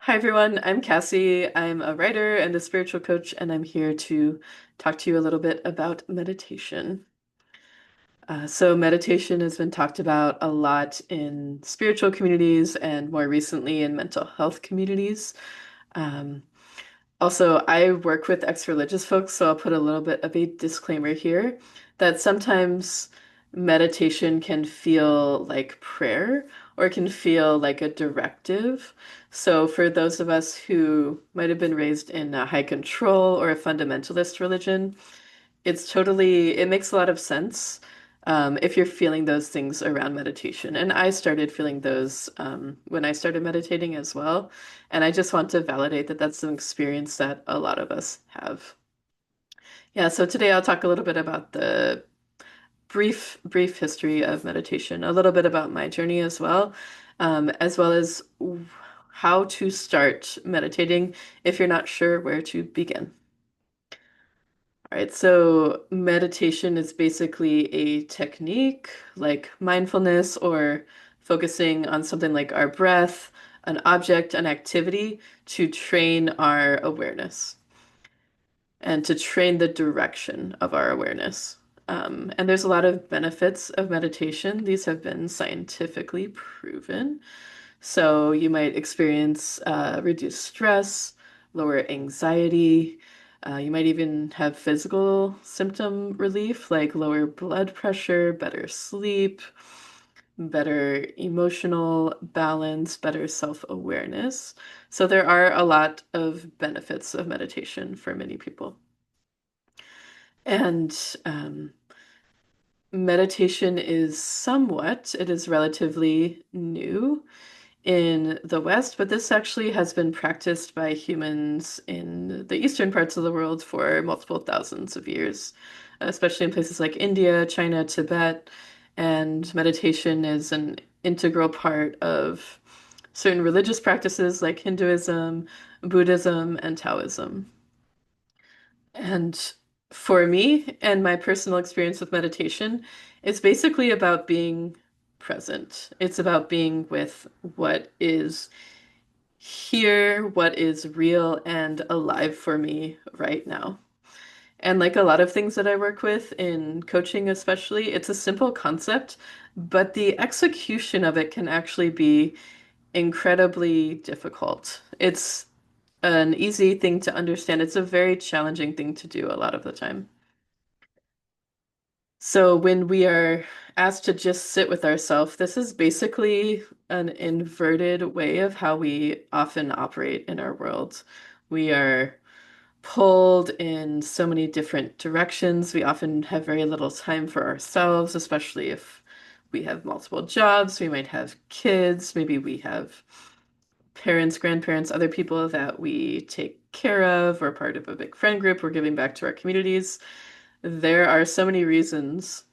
Hi everyone, I'm Cassie. I'm a writer and a spiritual coach, and I'm here to talk to you a little bit about meditation. So, meditation has been talked about a lot in spiritual communities and more recently in mental health communities. Um, Also, I work with ex-religious folks, so I'll put a little bit of a disclaimer here that sometimes meditation can feel like prayer or it can feel like a directive. So, for those of us who might have been raised in a high control or a fundamentalist religion, it makes a lot of sense if you're feeling those things around meditation. And I started feeling those when I started meditating as well. And I just want to validate that that's an experience that a lot of us have. Yeah, so today I'll talk a little bit about the brief history of meditation, a little bit about my journey as well as how to start meditating if you're not sure where to begin. All right, so meditation is basically a technique like mindfulness or focusing on something like our breath, an object, an activity to train our awareness and to train the direction of our awareness. And there's a lot of benefits of meditation. These have been scientifically proven. So you might experience reduced stress, lower anxiety. You might even have physical symptom relief like lower blood pressure, better sleep, better emotional balance, better self-awareness. So there are a lot of benefits of meditation for many people. And meditation it is relatively new in the West, but this actually has been practiced by humans in the eastern parts of the world for multiple thousands of years, especially in places like India, China, Tibet. And meditation is an integral part of certain religious practices like Hinduism, Buddhism, and Taoism. And for me and my personal experience with meditation, it's basically about being present. It's about being with what is here, what is real and alive for me right now. And like a lot of things that I work with in coaching, especially, it's a simple concept, but the execution of it can actually be incredibly difficult. It's an easy thing to understand. It's a very challenging thing to do a lot of the time. So when we are asked to just sit with ourselves, this is basically an inverted way of how we often operate in our world. We are pulled in so many different directions. We often have very little time for ourselves, especially if we have multiple jobs. We might have kids. Maybe we have parents, grandparents, other people that we take care of. We're part of a big friend group. We're giving back to our communities. There are so many reasons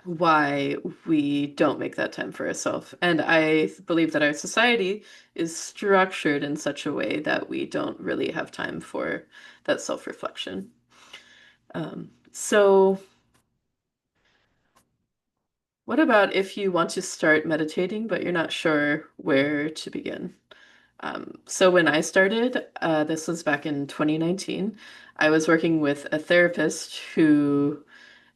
why we don't make that time for ourselves. And I believe that our society is structured in such a way that we don't really have time for that self-reflection. So what about if you want to start meditating, but you're not sure where to begin? So when I started, this was back in 2019, I was working with a therapist who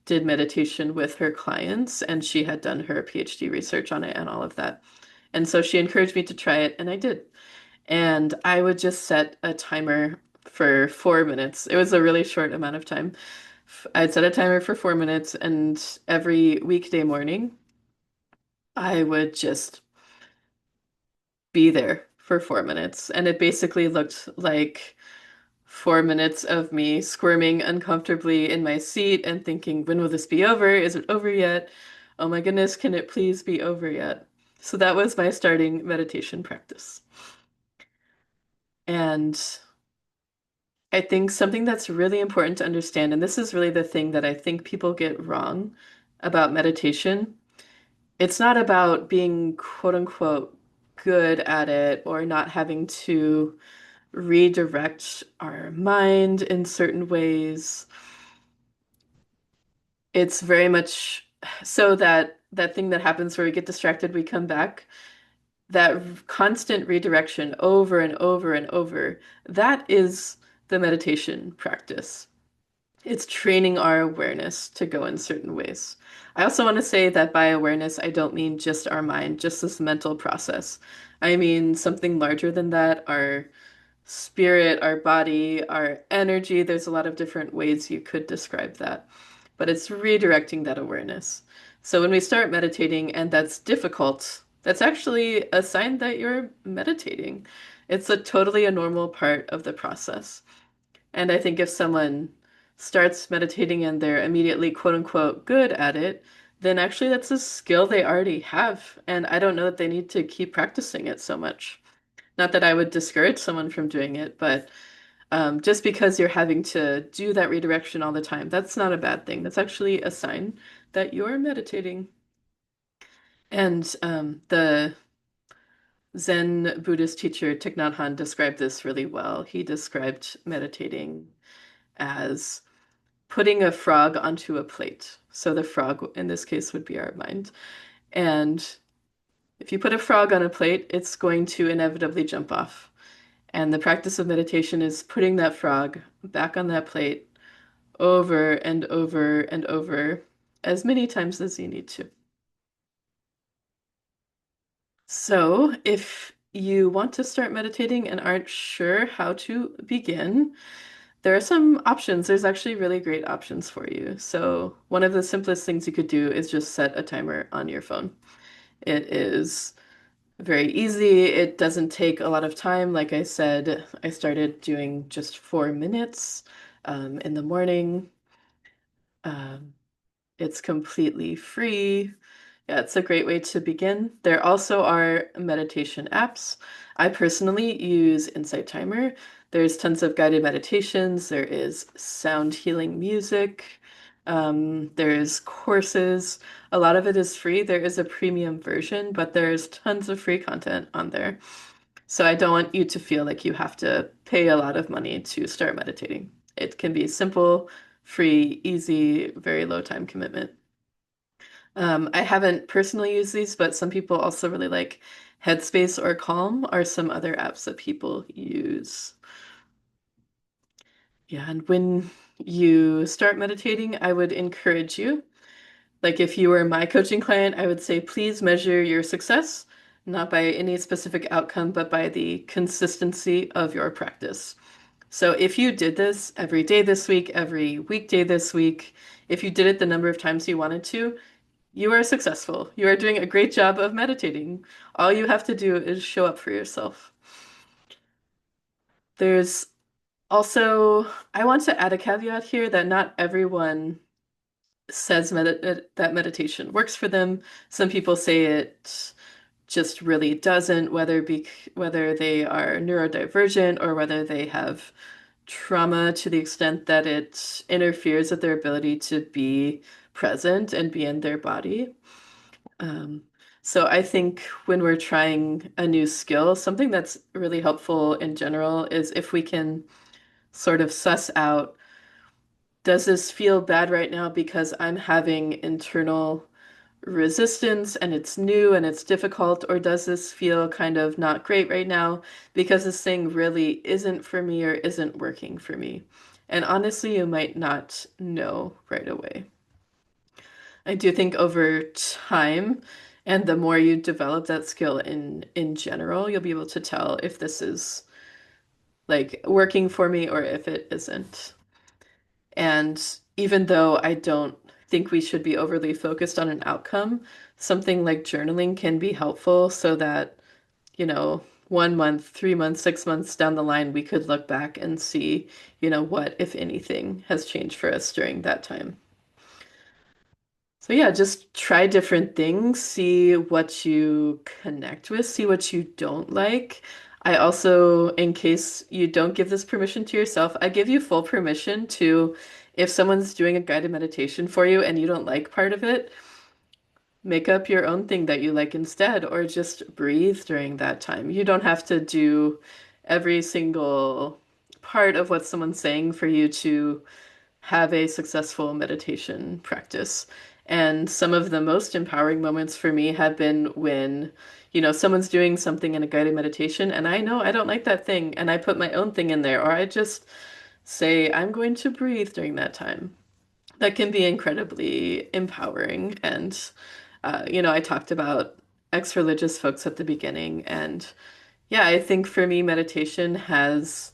did meditation with her clients, and she had done her PhD research on it and all of that. And so she encouraged me to try it, and I did. And I would just set a timer for 4 minutes. It was a really short amount of time. I'd set a timer for 4 minutes, and every weekday morning, I would just be there for 4 minutes. And it basically looked like 4 minutes of me squirming uncomfortably in my seat and thinking, when will this be over? Is it over yet? Oh my goodness, can it please be over yet? So that was my starting meditation practice. And I think something that's really important to understand, and this is really the thing that I think people get wrong about meditation, it's not about being quote unquote good at it or not having to redirect our mind in certain ways. It's very much so that thing that happens where we get distracted, we come back. that constant redirection over and over and over, that is the meditation practice. It's training our awareness to go in certain ways. I also want to say that by awareness, I don't mean just our mind, just this mental process. I mean something larger than that, our spirit, our body, our energy. There's a lot of different ways you could describe that, but it's redirecting that awareness. So when we start meditating and that's difficult, that's actually a sign that you're meditating. It's a normal part of the process. And I think if someone starts meditating and they're immediately quote unquote good at it, then actually that's a skill they already have. And I don't know that they need to keep practicing it so much. Not that I would discourage someone from doing it, but just because you're having to do that redirection all the time, that's not a bad thing. That's actually a sign that you're meditating. And the Zen Buddhist teacher Thich Nhat Hanh described this really well. He described meditating as putting a frog onto a plate. So the frog in this case would be our mind. And if you put a frog on a plate, it's going to inevitably jump off. And the practice of meditation is putting that frog back on that plate over and over and over as many times as you need to. So, if you want to start meditating and aren't sure how to begin, there are some options. There's actually really great options for you. So, one of the simplest things you could do is just set a timer on your phone. It is very easy. It doesn't take a lot of time. Like I said, I started doing just 4 minutes in the morning. Um, it's completely free. Yeah, it's a great way to begin. There also are meditation apps. I personally use Insight Timer. There's tons of guided meditations. There is sound healing music. There's courses. A lot of it is free. There is a premium version, but there's tons of free content on there. So I don't want you to feel like you have to pay a lot of money to start meditating. It can be simple, free, easy, very low time commitment. I haven't personally used these, but some people also really like Headspace or Calm are some other apps that people use. Yeah, and when you start meditating, I would encourage you, like if you were my coaching client, I would say please measure your success, not by any specific outcome, but by the consistency of your practice. So if you did this every day this week, every weekday this week, if you did it the number of times you wanted to, you are successful. You are doing a great job of meditating. All you have to do is show up for yourself. There's also, I want to add a caveat here that not everyone says that meditation works for them. Some people say it just really doesn't, whether they are neurodivergent or whether they have trauma to the extent that it interferes with their ability to be present and be in their body. Um, so I think when we're trying a new skill, something that's really helpful in general is if we can sort of suss out, does this feel bad right now because I'm having internal resistance and it's new and it's difficult, or does this feel kind of not great right now because this thing really isn't for me or isn't working for me? And honestly, you might not know right away. I do think over time, and the more you develop that skill in general, you'll be able to tell if this is like working for me or if it isn't. And even though I don't think we should be overly focused on an outcome, something like journaling can be helpful so that, 1 month, 3 months, 6 months down the line, we could look back and see, what, if anything, has changed for us during that time. So yeah, just try different things, see what you connect with, see what you don't like. I also, in case you don't give this permission to yourself, I give you full permission to, if someone's doing a guided meditation for you and you don't like part of it, make up your own thing that you like instead, or just breathe during that time. You don't have to do every single part of what someone's saying for you to have a successful meditation practice. And some of the most empowering moments for me have been when, someone's doing something in a guided meditation and I know I don't like that thing and I put my own thing in there, or I just say, I'm going to breathe during that time. That can be incredibly empowering. And, I talked about ex-religious folks at the beginning. And yeah, I think for me, meditation has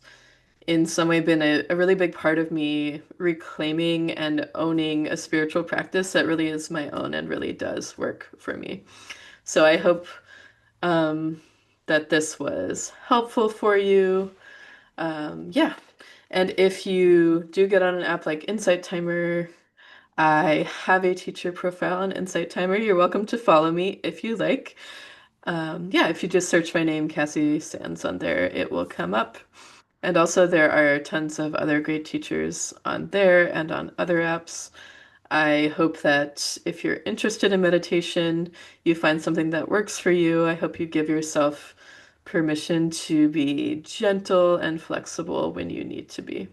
in some way been a really big part of me reclaiming and owning a spiritual practice that really is my own and really does work for me. So I hope um, that this was helpful for you. Yeah. And if you do get on an app like Insight Timer, I have a teacher profile on Insight Timer. You're welcome to follow me if you like. Yeah, if you just search my name, Cassie Sands, on there, it will come up. And also, there are tons of other great teachers on there and on other apps. I hope that if you're interested in meditation, you find something that works for you. I hope you give yourself permission to be gentle and flexible when you need to be.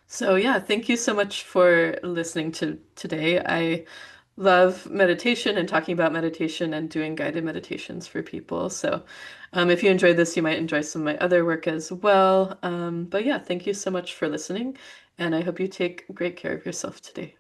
So, yeah, thank you so much for listening to today. I love meditation and talking about meditation and doing guided meditations for people. So, if you enjoyed this, you might enjoy some of my other work as well. But yeah, thank you so much for listening, and I hope you take great care of yourself today.